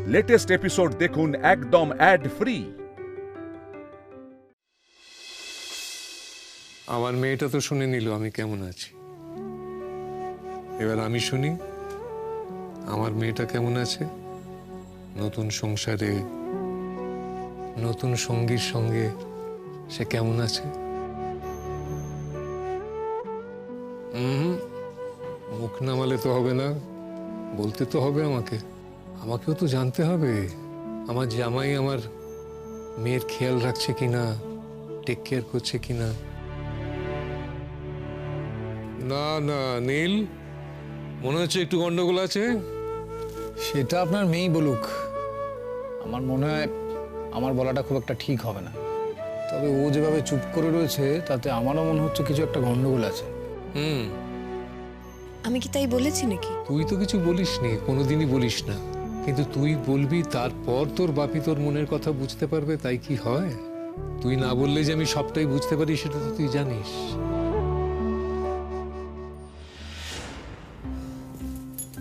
Latest episode দেখুন একদম add free. আমার মেয়েটা তো শুনে নিল আমি কেমন আছি, এবার আমি শুনি আমার মেয়েটা কেমন আছে। নতুন সংসারে নতুন সঙ্গীর সঙ্গে সে কেমন আছে। মুখ নামালে তো হবে না, বলতে তো হবে আমাকেও তো জানতে হবে আমার জামাই আমার মেয়ের খেয়াল রাখছে কিনা, টেক কেয়ার করছে কিনা। না না নীল, মনে হচ্ছে একটু গন্ডগোল আছে। সেটা আপনার মেয়েই বলুক, আমার মনে হয় আমার বলাটা খুব একটা ঠিক হবে না। তবে ও যেভাবে চুপ করে রয়েছে তাতে আমারও মনে হচ্ছে কিছু একটা গন্ডগোল আছে। আমি কি তাই বলেছি নাকি? তুই তো কিছু বলিস নি, কোনোদিনই বলিস না, কিন্তু তুই বলবি তারপর তোর বাপি তোর মনের কথা বুঝতে পারবে, তাই কি হয়? তুই না বললে যে আমি সবটাই বুঝতে পারি সেটা তো তুই জানিস।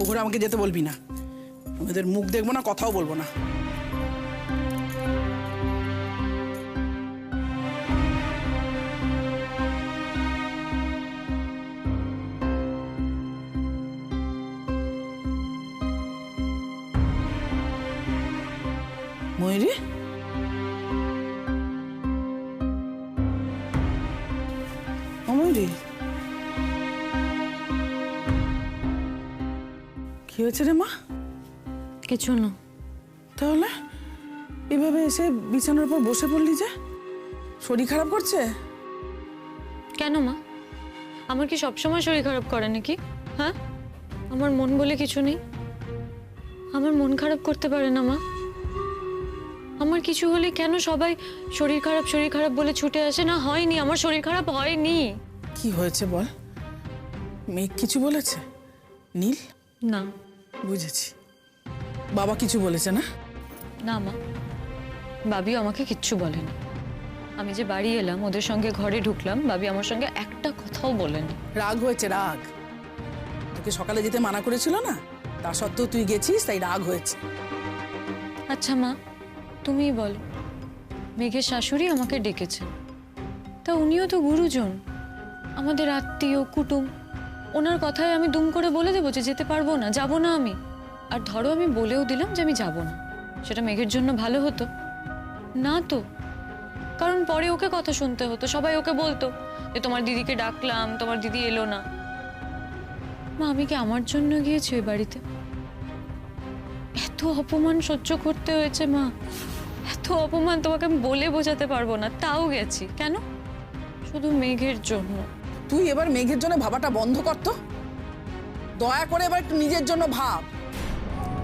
ওগুলো আমাকে যেতে বলবি না, ওদের মুখ দেখবো না, কথাও বলবো না। ময়ূরী, ময়ূরী কি হয়েছে রে মা? কিছু না। তাহলে এভাবে এসে বিছানার উপর বসে পড়লি যে, শরীর খারাপ করছে? কেন মা, আমার কি সবসময় শরীর খারাপ করে নাকি? হ্যাঁ, আমার মন বলে কিছু নেই? আমার মন খারাপ করতে পারে না মা? আমার কিছু হলে কেন সবাই শরীর খারাপ বলে ছুটে আসে? না, হয়নি, আমার শরীর খারাপ হয়নি। কি হয়েছে বল? মেঘ কিছু বলেছে? নীল? না। বুঝেছি, বাবা কিছু বলেছে না? না মা, বাবিও আমাকে কিচ্ছু বলেনি। আমি যে বাড়ি এলাম, ওদের সঙ্গে ঘরে ঢুকলাম, বাবি আমার সঙ্গে একটা কথাও বলেনি। রাগ হয়েছে, রাগ। তোকে সকালে যেতে মানা করেছিল না, তা সত্ত্বেও তুই গেছিস, তাই রাগ হয়েছে। আচ্ছা মা, তুমিই বলো, মেঘের শাশুড়ি আমাকে ডেকেছেন, তা উনিও তো গুরুজন, আমাদের আত্মীয় কুটুম। ওনার কথায় আমি দুম করে বলে দেবো যে যেতে পারবো না, যাবো না আমি? আর ধরো আমি বলেও দিলাম যে আমি যাবো না, সেটা মেঘের জন্য ভালো হতো না তো? কারণ পরে ওকে কথা শুনতে হতো, সবাই ওকে বলতো যে তোমার দিদিকে ডাকলাম, তোমার দিদি এলো না। মা, আমি কি আমার জন্য গিয়েছি ওই বাড়িতে? এত অপমান সহ্য করতে হয়েছে মা, এত অপমান তোমাকে আমি বলে বোঝাতে পারবো না, তাও গেছি। কেন? শুধু মেঘের জন্য। তুই এবার মেঘের জন্য ভাবাটা বন্ধ কর তো, দয়া করে এবার একটু নিজের জন্য ভাব।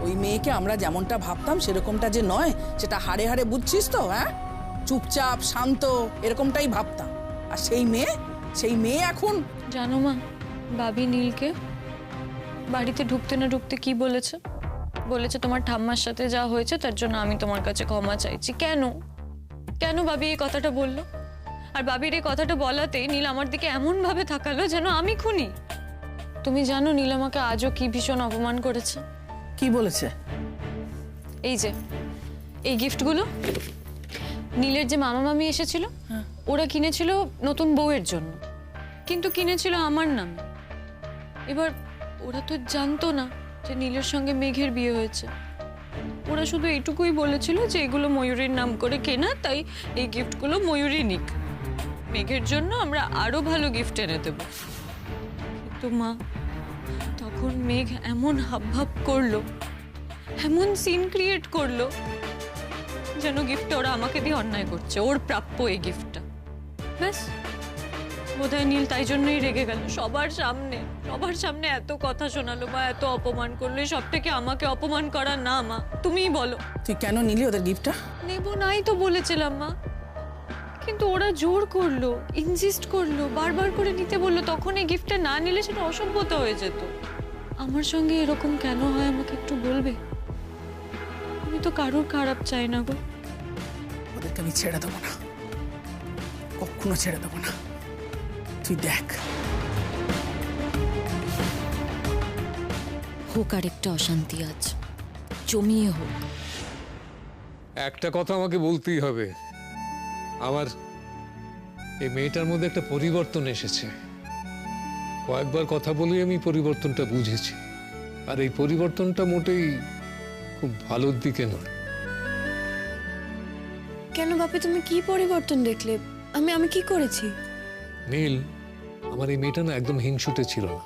ওই মেয়েকে আমরা যেমনটা ভাবতাম সেরকমটা যে নয়, সেটা হাড়ে হাড়ে বুঝছিস তো? হ্যাঁ, চুপচাপ শান্ত এরকমটাই ভাবতাম। আর সেই মেয়ে এখন। জানো মা, বাবি নীলকে বাড়িতে ঢুকতে না ঢুকতে কি বলেছে? বলেছে তোমার ঠাম্মার সাথে যা হয়েছে তার জন্য আমি তোমার কাছে ক্ষমা চাইছি। কেন কেন বাবি এই কথাটা বললো? আর বাবির এই কথাটা বলাতেই নীল আমার দিকে এমন ভাবে তাকালো যেন আমি খুনি। তুমি জানো নীল আমাকে আজও কি ভীষণ অপমান করেছে? কি বলেছে? এই যে এই গিফটগুলো নীলের যে মামা মামি এসেছিল, ওরা কিনেছিল নতুন বউয়ের জন্য, কিন্তু কিনেছিল আমার নাম। এবার ওরা তো জানতো না যে নীলের সঙ্গে মেঘের বিয়ে হয়েছে। ওরা শুধু এইটুকুই বলেছিল যে এগুলো ময়ূরীর নাম করে কেনা, তাই এই গিফটগুলো ময়ূরী নিক, মেঘের জন্য আমরা আরো ভালো গিফট এনে দেব। কিন্তু মা, তখন মেঘ এমন হাবভাব করলো, এমন সিন ক্রিয়েট করলো যেন গিফটটা ওরা আমাকে দিয়ে অন্যায় করছে, ওর প্রাপ্য এই গিফটটা। ব্যাস, বোধহয় নীল তাই জন্যই রেগে গেল। সবার সামনে এত কথা শোনালো মা, এত অপমান করলো। সব থেকে আমাকে অপমান করা না মা, তুমিই বলো। তুই কেন নিলি ওদের গিফটটা? নেবো নাই তো বলেছিলাম মা, কিন্তু ওরা জোর করলো, ইনসিস্ট করলো, বারবার করে নিতে বললো। তখন এই গিফটটা না নিলে সেটা অসভ্যতা হয়ে যেত। আমার সঙ্গে এরকম কেন হয় আমাকে একটু বলবে? আমি তো কারোর খারাপ চাই না গো। ওদেরকে আমি ছেড়ে দেবো না, কখনো ছেড়ে দেবো না। তুই দেখ। হোক আর একটা অশান্তি আজ, জমিয়ে হোক, একটা কথা আমাকে বলতেই হবে, আমার এই মেয়েটার মধ্যে একটা পরিবর্তন এসেছে। কয়েকবার কথা বলে আমি পরিবর্তনটা বুঝেছি, আর এই পরিবর্তনটা মোটেই খুব ভালোর দিকে নয়। কেন বাপি, তুমি কি পরিবর্তন দেখলে? আমি কি করেছি? নীল, আমার এই মেয়েটা না একদম হিংসুটে ছিল না,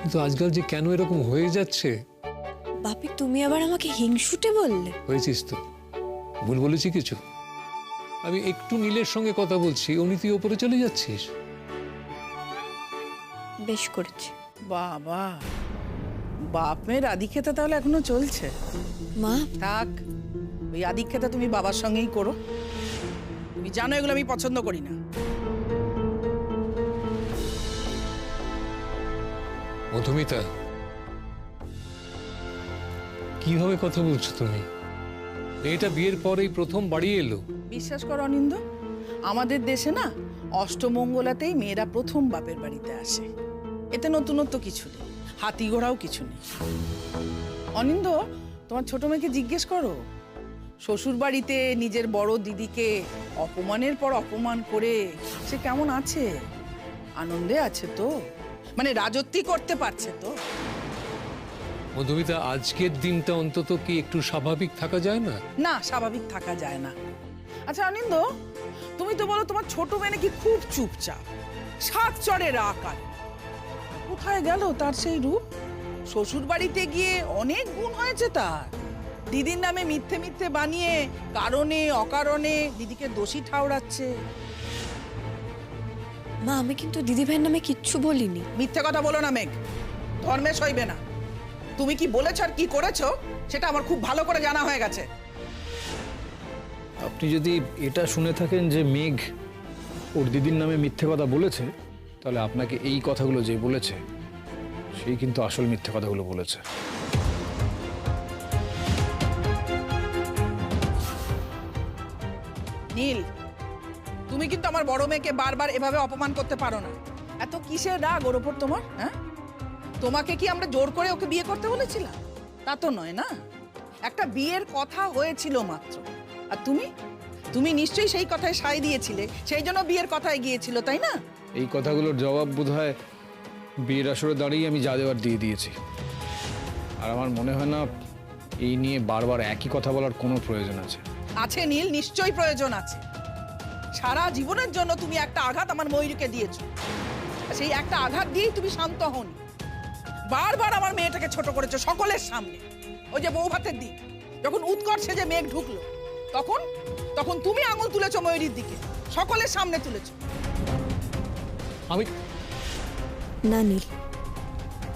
কিন্তু আজকাল যে কেন এরকম হয়ে যাচ্ছে। বাপি, তুমি আবার আমাকে হিংসুটে বললে? হয়েছিস তো, ভুল বলেছি কিছু? আমি একটু নীলের সঙ্গে কথা বলছি, অমনি তুই ওপরে চলে যাচ্ছিস। বেশ করেছি। বাবা, বাপ মেয়ের আদিক্ষেতা তাহলে এখনো চলছে? মা, থাক, ওই আদিক্ষেতা তুমি বাবার সঙ্গেই করো। তুমি জানো এগুলো আমি পছন্দ করি না। মধুমিতা, কিভাবে কথা বলছো তুমি? মেয়েটা বিয়ের পরেই প্রথম বাড়ি এলো। বিশ্বাস করো অনিন্দ, আমাদের দেশে না অষ্টমঙ্গলাতেই মেয়েরা প্রথম বাপের বাড়িতে আসে। এতে নতুনত্ব কিছু নেই, হাতি ঘোড়াও কিছু নেই। অনিন্দ, তোমার ছোট মেয়েকে জিজ্ঞেস করো, শ্বশুর বাড়িতে নিজের বড় দিদিকে অপমানের পর অপমান করে সে কেমন আছে? আনন্দে আছে তো? মানে রাজত্বই করতে পারছে তো? মধুমিতা, আজকের দিনটা অন্তত কি একটু স্বাভাবিক থাকা যায় না? না, স্বাভাবিক থাকা যায় না। আচ্ছা অনিন্দ, তুমি তো বলো তোমার ছোট মেয়ে নাকি খুব চুপচাপ, সাত চড়ের আকার। কোথায় গেল তার সেই রূপ? শ্বশুর বাড়িতে গিয়ে অনেক গুণ হয়েছে তার। দিদির নামে মিথ্যে মিথ্যে বানিয়ে কারণে অকারণে দিদিকে দোষী ঠাউরাচ্ছে। মা, আমি কিন্তু দিদি ভাইয়ের নামে কিচ্ছু বলিনি। মিথ্যে কথা বলো না মেঘ, ধর্মে সইবে না। তুমি কি বলেছ আর কি করেছো সেটা আমার খুব ভালো করে জানা হয়ে গেছে। আপনি যদি এটা শুনে থাকেন যে মেঘ ওর দিদির নামে মিথ্যে কথা বলেছে, তাহলে আপনাকে এই কথাগুলো যে বলেছে সেই কিন্তু আসল মিথ্যে কথাগুলো বলেছে। নীল, তুমি কিন্তু আমার বড় মেয়েকে বারবার এভাবে অপমান করতে পারো না। এত কিসের রাগ ওর ওপর তোমার? হ্যাঁ, তোমাকে কি আমরা জোর করে ওকে বিয়ে করতে বলেছিলাম? তা তো নয় না, একটা বিয়ের কথা হয়েছিল মাত্র। আর তুমি তুমি নিশ্চয়ই সেই কথায় সায় দিয়েছিলে, সেই জন্য বিয়ের কথায় গিয়েছিল, তাই না? এই কথাগুলোর জবাব বোধহয় বিয়ের আসরে দাঁড়িয়ে আমি যা দেওয়ার দিয়ে দিয়েছি। আর আমার মনে হয় না এই নিয়ে বারবার একই কথা বলার কোনো প্রয়োজন আছে। আছে নীল, নিশ্চয়ই প্রয়োজন আছে। সারা জীবনের জন্য তুমি একটা আঘাত আমার ময়ূরীকে দিয়েছো, আর সেই একটা আঘাত দিয়েই তুমি শান্ত হওনি। বারবার আমার মেয়েটাকে ছোট করেছো সকলের সামনে। ওই যে বউ ভাতের দিক, যখন উৎকর্ষে যে মেঘ ঢুকলো, তখন তখন তুমি আঙুল তুলেছো ময়ূরীর দিকে, সকলের সামনে তুলেছো। আমি না নীল,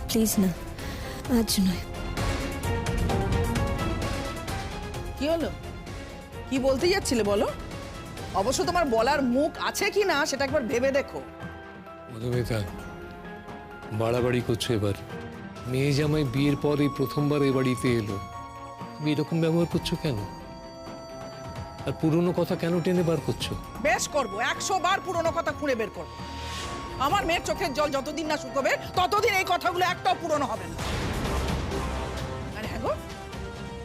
প্লিজ না, আজ নয়। কি হলো? কি বলতে যাচ্ছিলে বলো? অবশ্য তোমার বলার মুখ আছে কি না সেটা একবার ভেবে দেখো। মধুমিতা, বাড়াবাড়ি করছো এবার। মেয়ে জামাই বিয়ের পর এই প্রথমবার এই বাড়িতে এলো, তুমি এরকম ব্যবহার করছো কেন? আর পুরনো কথা কেন টেনে বার করছো? বেশ করবো, 100 বার পুরনো কথা খুঁড়ে বের করবো। আমার মেয়ের চোখের জল যতদিন না শুকোবে ততদিন এই কথাগুলো একটাও পুরনো হবে না। আর হ্যাঁ গো,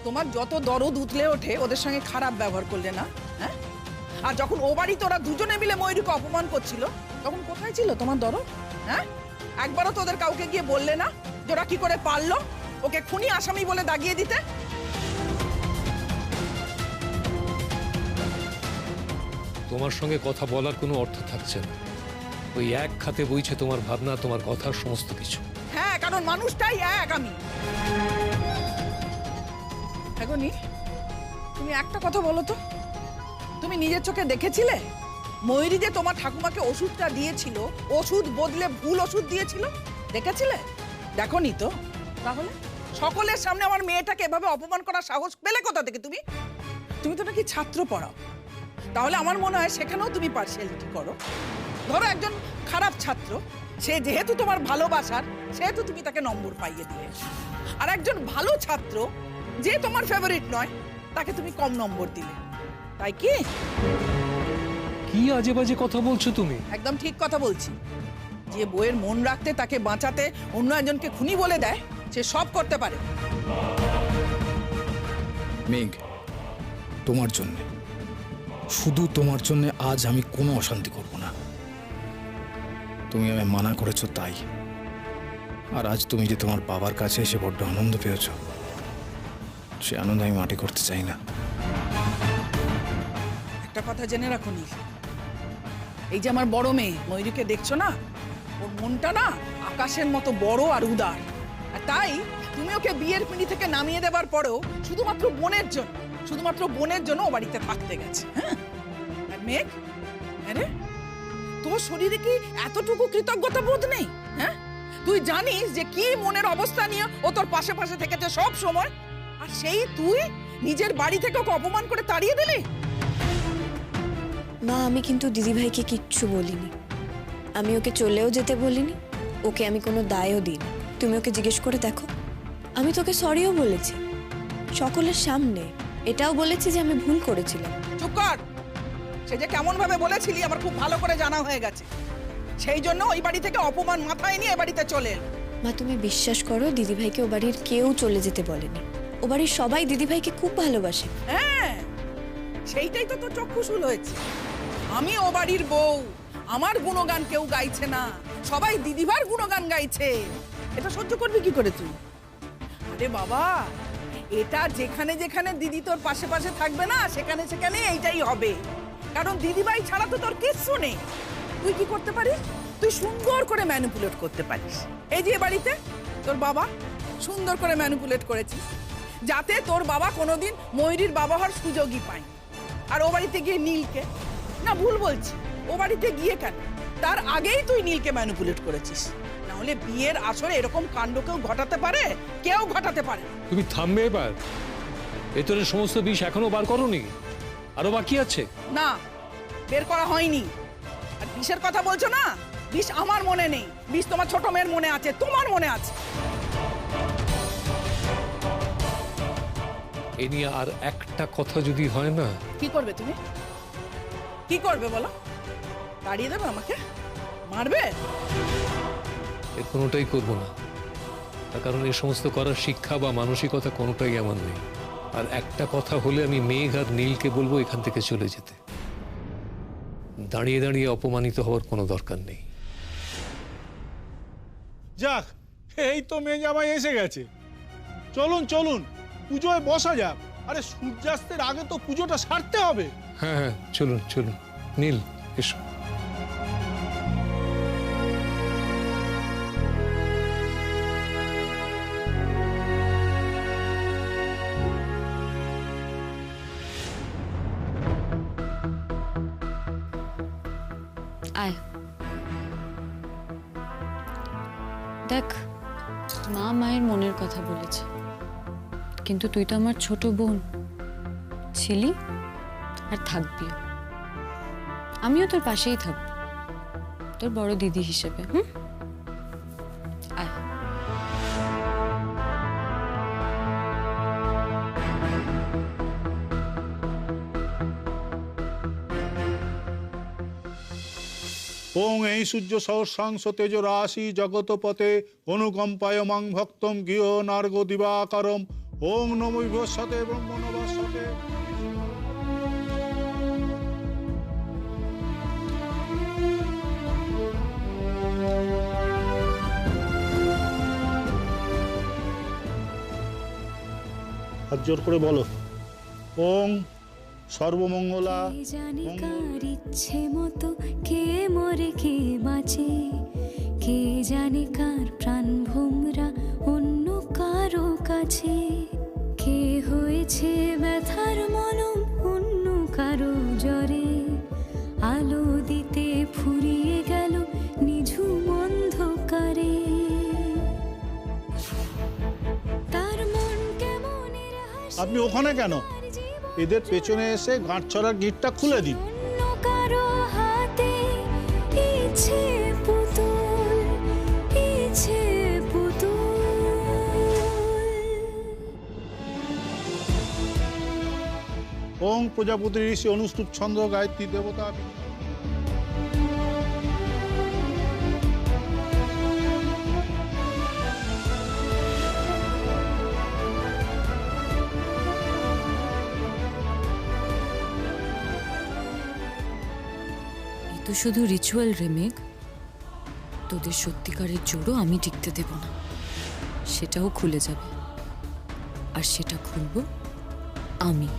তোমার যত দরদ উতলে ওঠে ওদের সঙ্গে খারাপ ব্যবহার করলে না? হ্যাঁ, আর যখন ও বাড়িতে ওরা দুজনে মিলে ময়ূরীকে অপমান করছিল, তখন কোথায় ছিল তোমার দরদ? হ্যাঁ, একবারও তোদের কাউকে গিয়ে বললে না যে ওরা কি করে পারলো ওকে খুনি আসামি বলে দাগিয়ে দিতে? তোমার সঙ্গে কথা বলার কোনো অর্থ থাকছে না। ওই এক খাতে বইছে তোমার ভাবনা, তোমার কথার সমস্ত কিছু। হ্যাঁ, কারণ মানুষটাই এক আমি। এগোনি, তুমি একটা কথা বলো তো, তুমি নিজের চোখে দেখেছিলে ময়ূরী যে তোমার ঠাকুমাকে ওষুধটা দিয়েছিল, ওষুধ বদলে ভুল ওষুধ দিয়েছিল? দেখেছিলে? দেখোনি তো? তাহলে সকলের সামনে আমার মেয়েটাকে এভাবে অপমান করার সাহস পেলে কোথা থেকে তুমি? তুমি তো নাকি ছাত্র পড়াও, তাহলে আমার মনে হয় সেখানেও তুমি পার্সিয়ালিটি করো। ধরো একজন খারাপ ছাত্র, সে যেহেতু তোমার ভালোবাসার, সেহেতু তুমি তাকে নম্বর পাইয়ে দিলে। আর একজন ভালো ছাত্র যে তোমার ফেভারিট নয়, তাকে তুমি কম নম্বর দিলে, তাই কি? কি আজে বাজে কথা বলছো তুমি? একদম ঠিক কথা বলছি। যে বইয়ের মন রাখতে, তাকে বাঁচাতে অন্য একজনকে খুনি বলে দেয়, সে সব করতে পারে। মেঘ, তোমার জন্য, শুধু তোমার জন্য আজ আমি কোনো অশান্তি করব না। তুমি আমায় মানা করেছো তাই। আর আজ তুমি যে তোমার বাবার কাছে এসে বড্ড আনন্দ পেয়েছ, সে আনন্দ আমি মাটি করতে চাই না। একটা কথা জেনে রাখো নীল, এই যে আমার বড় মেয়ে ময়ূরীকে দেখছো না, ওর মনটা না আকাশের মতো বড় আর উদার। আর তাই তুমি ওকে বিয়ের পিঁড়ি থেকে নামিয়ে দেবার পরেও শুধুমাত্র বোনের জন্য ও বাড়িতে থাকতে গেছে। হ্যাঁ, আর মেঘ, আরে তোর শরীরে কি এতটুকু কৃতজ্ঞতা বোধ নেই? হ্যাঁ, তুই জানিস যে কি মনের অবস্থা নিয়ে ও তোর পাশে পাশে থেকেছে সব সময়, আর সেই তুই নিজের বাড়ি থেকে ওকে অপমান করে তাড়িয়ে দিলি। মা, আমি কিন্তু দিদিভাইকে কিচ্ছু বলিনি। আমি ওকে চলেও যেতে বলিনি, ওকে আমি কোনো দায়ও দিইনি। তুমি ওকে জিজ্ঞেস করে দেখো, আমি তোকে সরিও বলেছি সকলের সামনে, এটাও বলেছি যে আমি ভুল করেছিলাম। চুপ কর। সে যে কেমন ভাবে বলেছিলি আমার খুব ভালো করে জানা হয়ে গেছে। সেই জন্য ওই বাড়ি থেকে অপমান মাথায় নিয়ে এ বাড়িতে চলে এল। মা, তুমি বিশ্বাস করো, দিদিভাইকে ও বাড়ির কেউ চলে যেতে বলেনি। ও বাড়ির সবাই দিদিভাইকে খুব ভালোবাসে। হ্যাঁ, সেইটাই তো তোর চক্ষুশূল হয়েছে। আমি ও বাড়ির বউ, আমার গুণগান কেউ গাইছে না, সবাই দিদিভার গুণগান গাইছে। এটা সহ্য করবি কি করে তুই? আরে বাবা, এটা যেখানে যেখানে দিদি তোর পাশে পাশে থাকবে না, সেখানে সেখানে এইটাই হবে। কারণ দিদিভাই ছাড়া তো তোর কিচ্ছু নেই। তুই কি করতে পারিস? তুই সুন্দর করে ম্যানিপুলেট করতে পারিস। এই যে বাড়িতে তোর বাবা সুন্দর করে ম্যানিপুলেট করেছিস, যাতে তোর বাবা কোনোদিন ময়ূরীর বাবা হওয়ার সুযোগই পায়। আর ও বাড়িতে গিয়ে নীলকে, না ভুল বলছি, ও বাড়িতে গিয়ে কেন, তার আগেই তুই নীলকে ম্যানিপুলেট করেছিস। না হলে বিয়ের আসরে এরকম কাণ্ড কেউ ঘটাতে পারে? কেউ ঘটাতে পারে। তুমি থামবে এবার? ভেতরের সমস্ত বিষ এখনো বার করোনি? আরো বাকি আছে? না, বের করা হয়নি। আর বিষের কথা বলছো না, বিষ আমার মনে নেই, বিষ তোমার ছোট মেয়ের মনে আছে, তোমার মনে আছে। এ নিয়ে আর একটা কথা যদি হয় না। কি করবে তুমি? কি করবে বলো? তাড়িয়ে দেবে আমাকে? মারবে? এর কোনোটাই করবো না, তার কারণ এই সমস্ত করার শিক্ষা বা মানসিকতা কোনোটাই আমার নেই। আর একটা কথা হলে আমি মেঘ আর নীলকে বলবো এখান থেকে চলে যেতে। দাঁড়িয়ে দাঁড়িয়ে অপমানিত হওয়ার কোনো দরকার নেই। যাক, এই তো মেয়ে জামাই এসে গেছে। চলুন চলুন, পুজোয় বসা যাক। আরে সূর্যাস্তের আগে তো পুজোটা সারতে হবে। হ্যাঁ হ্যাঁ, চলুন চলুন। নীল, এসো। আয় দেখ, মা মায়ের মনের কথা বলেছে, কিন্তু তুই তো আমার ছোট বোন ছিলি আর থাকবিও। আমিও তোর পাশেই থাকবো, তোর বড় দিদি হিসেবে। আয়। ওং এই সূর্য সহস্রাংশ তেজ রাশি জগৎপতে অনুকম্পায় মাং ভক্তম গৃহ নার্গ দিবাকরম ওং নমো বিভস্বতে ব্রহ্মণবাস্বতে। হাত জোর করে বলো, ওং সর্বমঙ্গলা ইচ্ছে মতো কে মরে কে বাঁচে, কে জানে কার প্রাণ ভোমরা অন্য কারো কাছে, কে হয়েছে ব্যথার মলম অন্য কারো জ্বরে, আলো দিতে ফুরিয়ে গেল নিঝুম অন্ধকারে, তার মন কেমন। আপনি ওখানে কেন? এদের পেছনে এসে গাঁট ছড়ার গিটটা খুলে দিন। ওং প্রজাপতি ঋষি অনুষ্ঠুপ ছন্দ গায়ত্রী দেবতা। তো শুধু রিচুয়াল রে মেঘ, তোদের সত্যিকারের জোরও আমি টিকতে দেব না। সেটাও খুলে যাবে, আর সেটা খুলব আমি।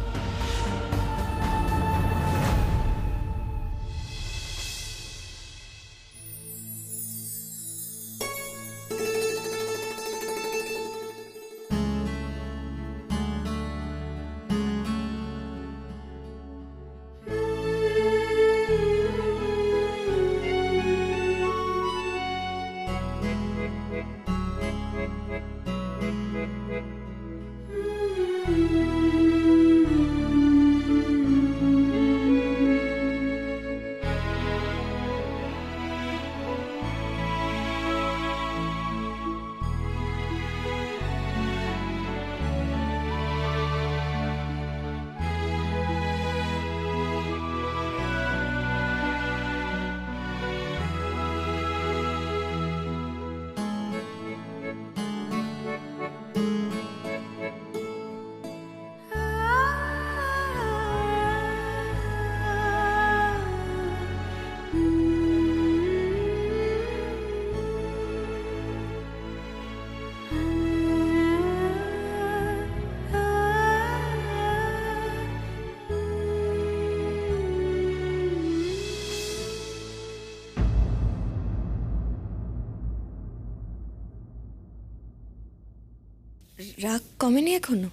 রাগ কমেনি এখনো?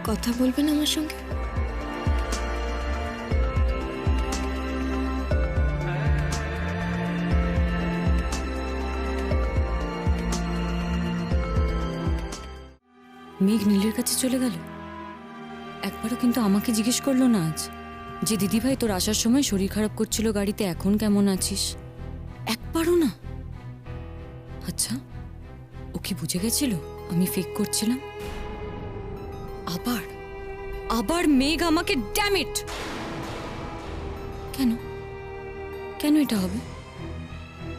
কথা বলবেন আমার সঙ্গে? মেঘ নীলের কাছে চলে গেল। একবারও কিন্তু আমাকে জিজ্ঞেস করলো না আজ যে দিদিভাই তোর আসার সময় শরীর খারাপ করছিল গাড়িতে, এখন কেমন আছিস? একবারও না। আচ্ছা, ও কি বুঝে গেছিল আমি ফেক করছিলাম? আবার আবার মেঘ আমাকে, ড্যাম ইট! কেন কেন এটা হবে?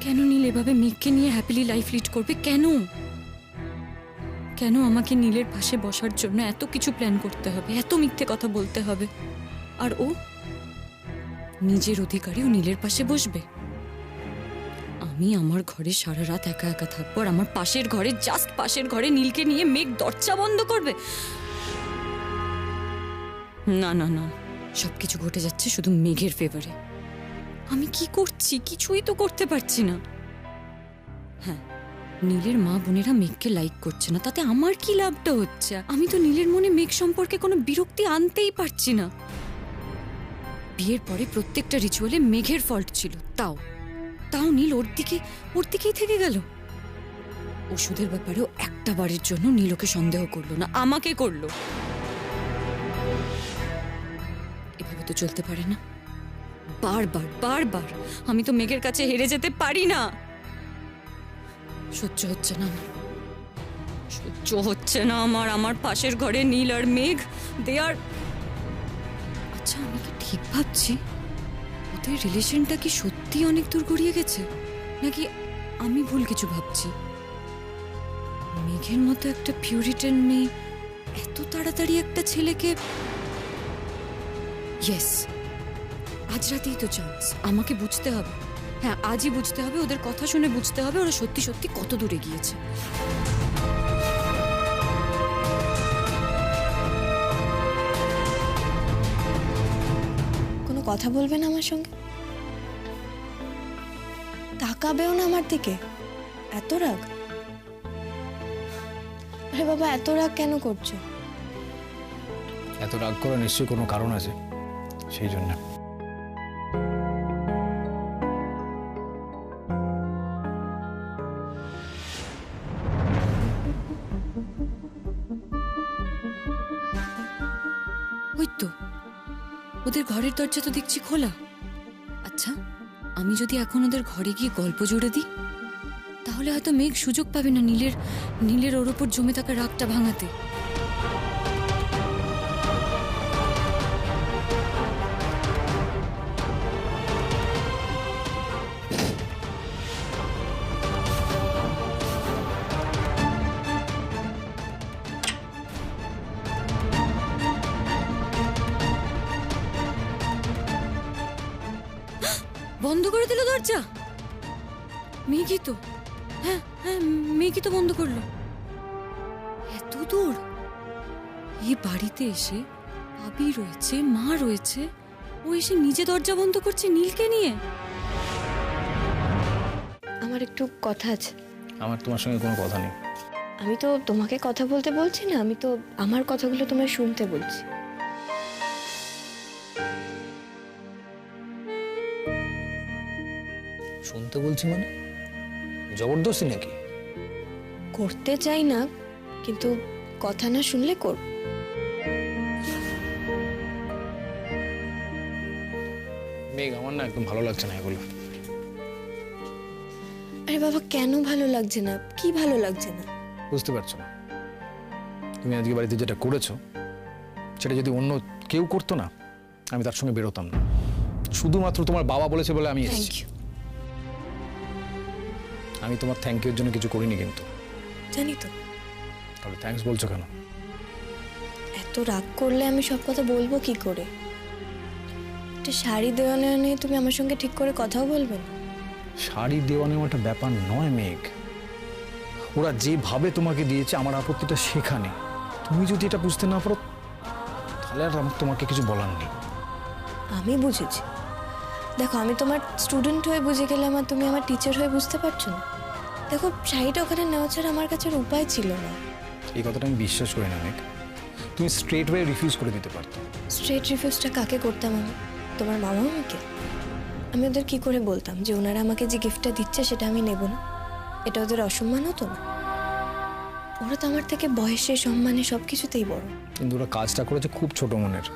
কেন নীল এভাবে মেঘকে নিয়ে হ্যাপিলি লাইফ লিড করবে? কেন কেন আমাকে নীলের পাশে বসার জন্য এত কিছু প্ল্যান করতে হবে, এত মিথ্যে কথা বলতে হবে? আর ও নিজের অধিকারে ও নীলের পাশে বসবে। আমি আমার ঘরে সারা রাত একা একা থাকবো, আর আমার পাশের ঘরে, জাস্ট পাশের ঘরে নীলকে নিয়ে মেঘ দরজা বন্ধ করবে? না না না, সবকিছু ঘটে যাচ্ছে শুধু মেঘের ফেভারে। আমি কি করছি? কিছুই তো করতে পারছি না। হ্যাঁ, নীলের মা বোনেরা মেঘকে লাইক করছে না, তাতে আমার কি লাভটা হচ্ছে? আমি তো নীলের মনে মেঘ সম্পর্কে কোনো বিরক্তি আনতেই পারছি না। বিয়ের পরে প্রত্যেকটা রিচুয়ালে মেঘের ফল্ট ছিল, তাও নীল ওর দিকেই থেকে গেল। ওষুধের ব্যাপারেও একটা বারের জন্য নীল ওকে সন্দেহ করলো না, আমাকে করলো। এভাবে তো চলতে পারে না। বারবার আমি তো মেঘের কাছে হেরে যেতে পারি না। সহ্য হচ্ছে না আমার পাশের ঘরে নীল আর মেঘ, দে আর... আচ্ছা, আমি কি ঠিক ভাবছি? ওদের রিলেশনটা কি সত্যি অনেক দূর গড়িয়ে গেছে, নাকি আমি ভুল কিছু ভাবছি? মেঘের মতো একটা পিউরিটান মেয়ে এত তাড়াতাড়ি একটা ছেলেকে... ইয়েস, আজ রাতেই তো চান্স। আমাকে বুঝতে হবে, হ্যাঁ আজই বুঝতে হবে, ওদের কথা শুনে বুঝতে হবে ওরা সত্যি সত্যি কত দূরে গিয়েছে। কোনো কথা বলবেন আমার সঙ্গে? তাকাবেও না আমার দিকে? এত রাগ? আরে বাবা, এত রাগ কেন করছো? এত রাগ করা নিশ্চয়ই কোনো কারণ আছে, সেই জন্য। ওই তো ওদের ঘরের দরজা তো দেখছি খোলা। আচ্ছা, আমি যদি এখন ওদের ঘরে গিয়ে গল্প জুড়ে দিই, তাহলে হয়তো মেঘ সুযোগ পাবে না নীলের ওর ওপর জমে থাকা রাগটা ভাঙাতে। বন্ধ করে দিল দরজা? মেঘই তো, হ্যাঁ হ্যাঁ মেঘই তো বন্ধ করলো। এত দূর এই বাড়িতে এসে ভাবি রয়েছে, মা রয়েছে, ও এসে নিজে দরজা বন্ধ করছে নীলকে নিয়ে। আমার একটু কথা আছে। আমার তোমার সঙ্গে কোনো কথা নেই। আমি তো তোমাকে কথা বলতে বলছি না, আমি তো আমার কথাগুলো তোমায় শুনতে বলছি। শুনতে বলছি মানে জবরদস্তি নাকি? করতে চাই না, কিন্তু কথা না শুনলে করব। মেঘ, আমার না একদম ভালো লাগছে না এগুলো। আরে বাবা, কেন ভালো লাগছে না? কি ভালো লাগছে না? বুঝতে পারছো না? তুমি আজকে বাড়িতে যেটা করেছো সেটা যদি অন্য কেউ করতো না, আমি তার সঙ্গে বেরোতাম না। শুধুমাত্র তোমার বাবা বলেছে বলে আমি থ্যাংক এসেছি। ইউ। আমি তোমার থ্যাংক ইউর জন্য কিছু করিনি কিন্তু। জানি তো। তাহলে থ্যাঙ্কস বলছো কেন? এত রাগ করলে আমি সব কথা বলবো কি করে? একটা শাড়ি দেওয়া নেওয়া নিয়ে তুমি আমার সঙ্গে ঠিক করে কথাও বলবে না? শাড়ি দেওয়া নেওয়াটা ব্যাপার নয় মেঘ। ওরা যেভাবে তোমাকে দিয়েছে আমার আপত্তিটা সেখানে। তুমি যদি এটা বুঝতে না পারো তাহলে আর আমার তোমাকে কিছু বলার নেই। আমি বুঝেছি। দেখো, আমি তোমার স্টুডেন্ট হয়ে বুঝে গেলাম আর তুমি আমার টিচার হয়ে বুঝতে পারছো না। দেখো, শাড়িটা ওখানে নেওয়া ছাড়া আমার কাছে আর উপায় ছিল না। এই কথাটা আমি বিশ্বাস করি না মেঘ। তুমি স্ট্রেট ওয়ে রিফিউজ করে দিতে পারতো। স্ট্রেট রিফিউজটা কাকে করতাম আমি? তোমার বাবা মাকে? আমি ওদের কি করে বলতাম যে ওনারা আমাকে যে গিফটটা দিচ্ছে সেটা আমি নেব না? এটা ওদের অসম্মান হতো না? ওরা তো আমার থেকে বয়সে, সম্মানে সব কিছুতেই বড়। কিন্তু ওরা কাজটা করেছে খুব ছোট মনের।